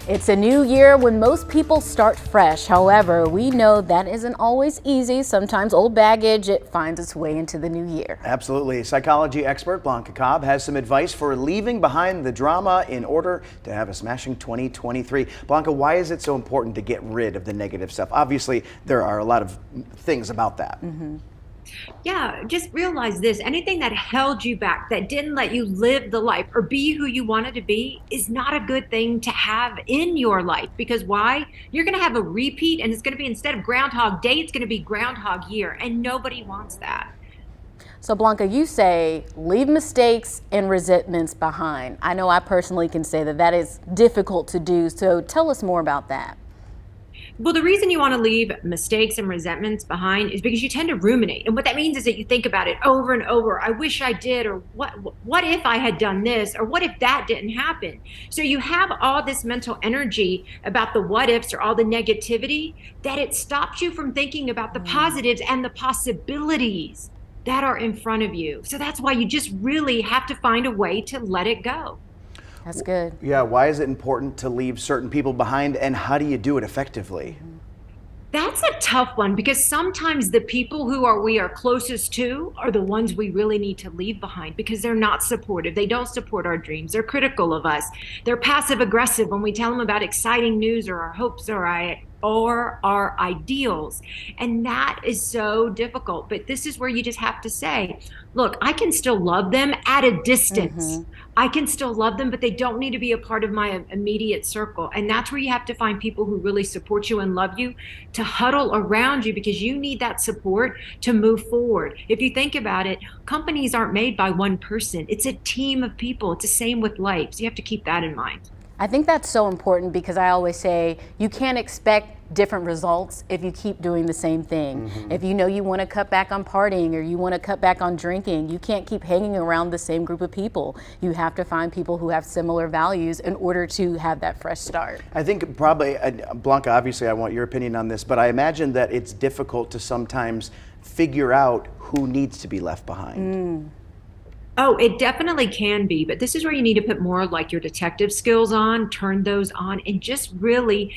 It's a new year when most people start fresh. However, we know that isn't always easy. Sometimes old baggage, it finds its way into the new year. Absolutely. Psychology expert Blanca Cobb has some advice for leaving behind the drama in order to have a smashing 2023. Blanca, why is it so important to get rid of the negative stuff? Obviously, there are a lot of things about that. Yeah, just realize this. Anything that held you back, that didn't let you live the life or be who you wanted to be, is not a good thing to have in your life. Because why? You're going to have a repeat, and it's going to be, instead of Groundhog Day, it's going to be Groundhog Year, and nobody wants that. So Blanca, you say leave mistakes and resentments behind. I know I personally can say that that is difficult to do. So tell us more about that. Well, the reason you want to leave mistakes and resentments behind is because you tend to ruminate. And what that means is that you think about it over and over. I wish I did, or what if I had done this, or what if that didn't happen? So you have all this mental energy about the what ifs or all the negativity that it stops you from thinking about the positives and the possibilities that are in front of you. So that's why you just really have to find a way to let it go. That's good. Yeah, why is it important to leave certain people behind, and how do you do it effectively? That's a tough one, because sometimes the people we are closest to are the ones we really need to leave behind, because they're not supportive. They don't support our dreams. They're critical of us. They're passive aggressive when we tell them about exciting news or our hopes or our ideals. And that is so difficult. But this is where you just have to say, look, I can still love them at a distance. I can still love them, but they don't need to be a part of my immediate circle. And that's where you have to find people who really support you and love you, to huddle around you, because you need that support to move forward. If you think about it, companies aren't made by one person. It's a team of people. It's the same with life. So you have to keep that in mind. I think that's so important, because I always say you can't expect different results if you keep doing the same thing. If you know you want to cut back on partying, or you want to cut back on drinking, you can't keep hanging around the same group of people. You have to find people who have similar values in order to have that fresh start. I think probably, Blanca, obviously I want your opinion on this, but I imagine that it's difficult to sometimes figure out who needs to be left behind. Oh, it definitely can be, but this is where you need to put more like your detective skills on, turn those on, and just really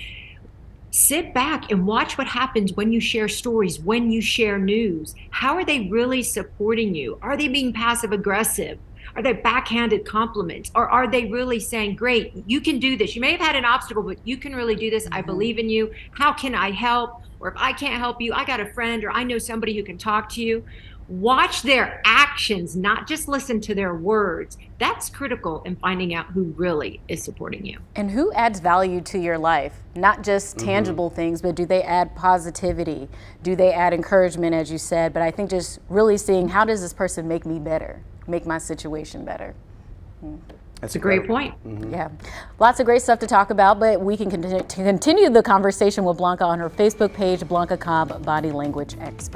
sit back and watch what happens when you share stories, when you share news. How are they really supporting you? Are they being passive aggressive? Are they backhanded compliments? Or are they really saying, great, you can do this. You may have had an obstacle, but you can really do this. I believe in you. How can I help? Or if I can't help you, I got a friend, or I know somebody who can talk to you. Watch their actions, not just listen to their words. That's critical in finding out who really is supporting you. And who adds value to your life? Not just tangible things, but do they add positivity? Do they add encouragement, as you said? But I think just really seeing, how does this person make me better, make my situation better? That's a great point. Yeah, lots of great stuff to talk about, but we can continue the conversation with Blanca on her Facebook page, Blanca Cobb, Body Language Expert.